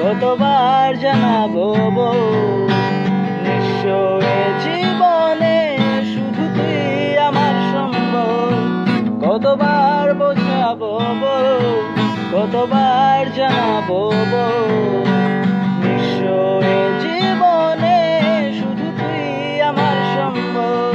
কতবার জানাবো বউ, নিঃস্ব এ জীবনে শুধু তুই আমার সম্বল। কতবার বোঝাবো বউ, কতবার জানাবো বউ, নিঃস্ব এ জীবনে শুধু তুই আমার সম্বল।